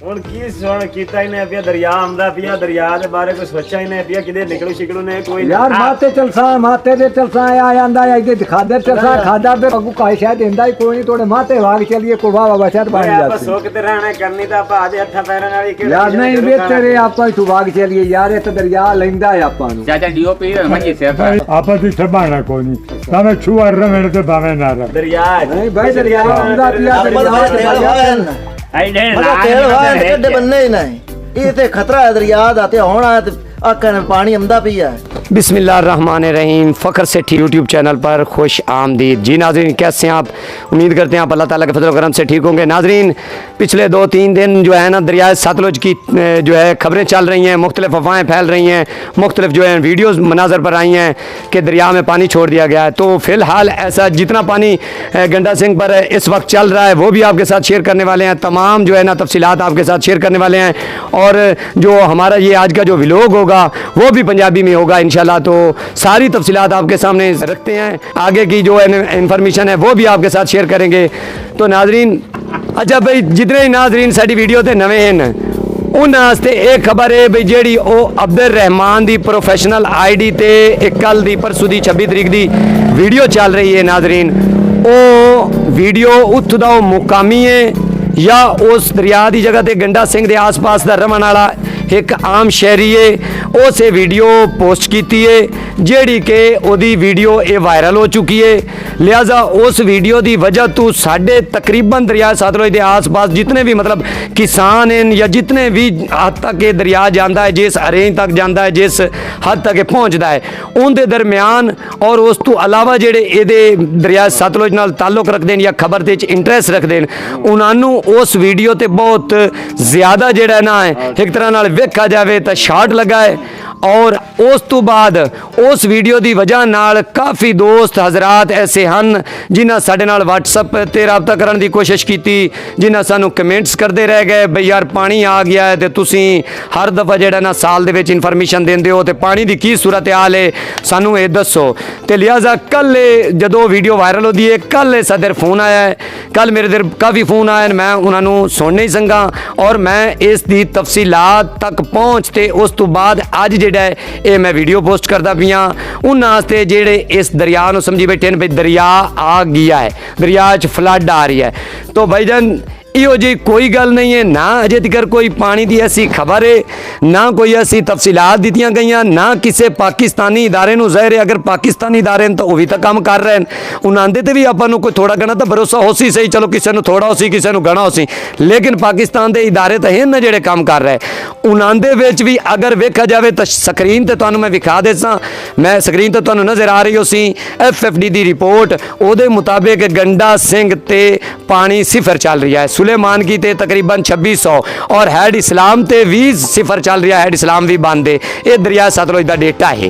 ਹੁਣ ਕੀ ਸੁਣ ਕੀਤਾ ਇਹਨੇ ਪਿਆ ਦਰਿਆ ਆਉਂਦਾ ਪਿਆ ਦਰਿਆ ਦੇ ਬਾਰੇ ਕੋਈ ਸੋਚਿਆ ਹੀ ਨਹੀਂ ਪਿਆ ਕਿਤੇ ਨਿਕਲੂ ਸ਼ਿਕਲੂ ਨੇ ਕੋਈ यार माते चलसा माते दे चलसा आ आंदा है इधर खादर चलसा खादा पे अगू काई शायद इंदा ही कोई नहीं थोड़े माते भाग चलिए को वाह वाह शायद पानी ਆਪਾਂ जाती ਸੁੱਕ ਤੇ ਰਹਿਣਾ ਕਰਨੀ ਤਾਂ ਆਪਾਂ ਆਦੇ ਹੱਥਾਂ ਪੈਰਾਂ ਨਾਲ ਹੀ यार नहीं बेहतर है आपा ही भाग चलिए यार ये तो दरिया लेंदा है आपा नु ਚਾਚਾ ਡੀਓਪੀ ਮੰਜੀ ਸੇ ਆਪਾਂ ਦੀ ਠਬਾਣਾ ਕੋਈ ਨਹੀਂ ਭਾਵੇਂ ਛੂਆ ਰਵੇਂ ਤੇ ਭਾਵੇਂ ਨਾ ਰਵੇਂ ਦਰਿਆ नहीं भाई दरिया आंदा पिया दरिया ਆਈ ਡੇ ਤੇਲ ਵਾਹ ਕਿੱਡੇ ਬੰਨੇ ਹੀ ਨਹੀਂ ਇਹ ਤੇ ਖਤਰਾ ਹੈ ਦਰਿਆ ਦਾ ਤੇ ਹੁਣ ਆ ਤੇ ਆਕਾ ਨੇ ਪਾਣੀ ਆਂਦਾ ਪਿਆ बिस्मिल्लाहिर्रहमानिर्रहीम फ़ख्र सेठी यूट्यूब चैनल पर खुश आमदीद। जी नाजरीन, कैसे हैं आप? उम्मीद करते हैं आप अल्लाह ताला के फजल करम से ठीक होंगे। नाजरीन, पिछले 2-3 दिन जो है ना दरियाए सतलुज की जो है खबरें चल रही हैं, मुख्तलिफ अफवाहें फैल रही हैं, मुख्तलिफ जो है वीडियोज़ मनाजर पर आई हैं कि दरिया में पानी छोड़ दिया गया है। तो फ़िलहाल ऐसा जितना पानी गंडा सिंह पर इस वक्त चल रहा है वो भी आपके साथ शेयर करने वाले हैं, तमाम जो है ना तफसीलात आपके साथ शेयर करने वाले हैं। और जो हमारा ये आज का जो व्लॉग होगा वो भी पंजाबी में होगा इंशाल्लाह। तो सारी तफसीलात आपके सामने रखते हैं, आगे की जो इन्फॉर्मेशन है वो भी आपके साथ शेयर करेंगे। तो नाजरीन, अच्छा भाई जितने ही नाजरीन साडी वीडियो ते नवे हैं उन्हां वास्ते एक खबर है भाई जेड़ी ओ अब्दुल रहमान दी प्रोफेशनल आईडी ते एक कल दी परसों दी 26 तरीक दी वीडियो चल रही है नाजरीन, ओ वीडियो उत्थों दा मुकामी है या उस दरिया की जगह ते गंडा सिंह के आस पास का रहने वाला एक आम शहरी है, उस वीडियो पोस्ट की है जेड़ी कि ओदी वीडियो ये वायरल हो चुकी है। लिहाजा उस वीडियो की वजह तो साढ़े तकरीबन दरिया सतलुज के आस पास जितने भी मतलब किसान हैं या जितने भी हद तक ये दरिया जाता है, जिस अरेंज तक जाता है, जिस हद तक पहुँचता है, उनके दरम्यान और उस तो अलावा जेड़े ये दरिया सतलुज नाल ताल्लुक रखते हैं या खबर के इंटरेस्ट रखते हैं, उन्होंने उस वीडियो ते बहुत ज़्यादा जेड़ा ना है एक तरह नाल वेखा जाए तो शॉट लगा है। और उस तो बाद उस वीडियो की वजह नाल काफ़ी दोस्त हजरात ऐसे हैं जिन्हें साढ़े नाल व्हाट्सएप ते रबता करने की कोशिश की, जिन्हें सानू कमेंट्स करते रह गए बई यार पानी आ गया है तो तुसी हर दफ़ा जेड़ा ना साल दे विच इन्फॉर्मेशन देंदे हो तो पानी की की सूरत हाल है सानू ये दसो। तो लिहाजा कल जदों वीडियो वायरल होती है कल सदर फोन आया है, कल मेरे देर काफ़ी फोन आए मैं उन्होंने सुन नहीं संगा और मैं इसकी तफसीलात तक पहुँचते उस तो बाद अज जेड़ा है ये मैं वीडियो पोस्ट करता पिया उन्होंने जेड़े इस दरिया को समझी बैठे हैं भाई दरिया आ गया है, दरिया च फ्लड आ रही है। तो भाईजान इहो जी कोई गल नहीं है, ना अजे तक कोई पानी की ऐसी खबर है, ना कोई ऐसी तफसीलात दी गई, ना किसी पाकिस्तानी इदारे नूं ज़ाहिर है अगर पाकिस्तानी इदारे तो वह भी तो काम कर रहे हैं, उन्होंने तो भी आपको कोई थोड़ा घना तो भरोसा हो सी सही, चलो किसी को थोड़ा हो सी किसी को घना हो सी, लेकिन पाकिस्तान के इदारे तो हैं ना जेड़े काम कर रहे हैं। उन्होंने भी अगर वेखा जाए तो स्क्रीन तो तुहानूं मैं विखा देसा, मैं स्क्रीन तो तुहानूं नज़र आ रही हो सी FFD की रिपोर्ट, उहदे मुताबिक गंडा सिंह ते पानी सिफर चल रही है, सुलेमान की ते तकरीबन 2600 और हैड इस्लाम ते भी सिफर चल रहा है, हैड इस्लाम भी बंद है। ये दरिया सतलुज का डेटा है।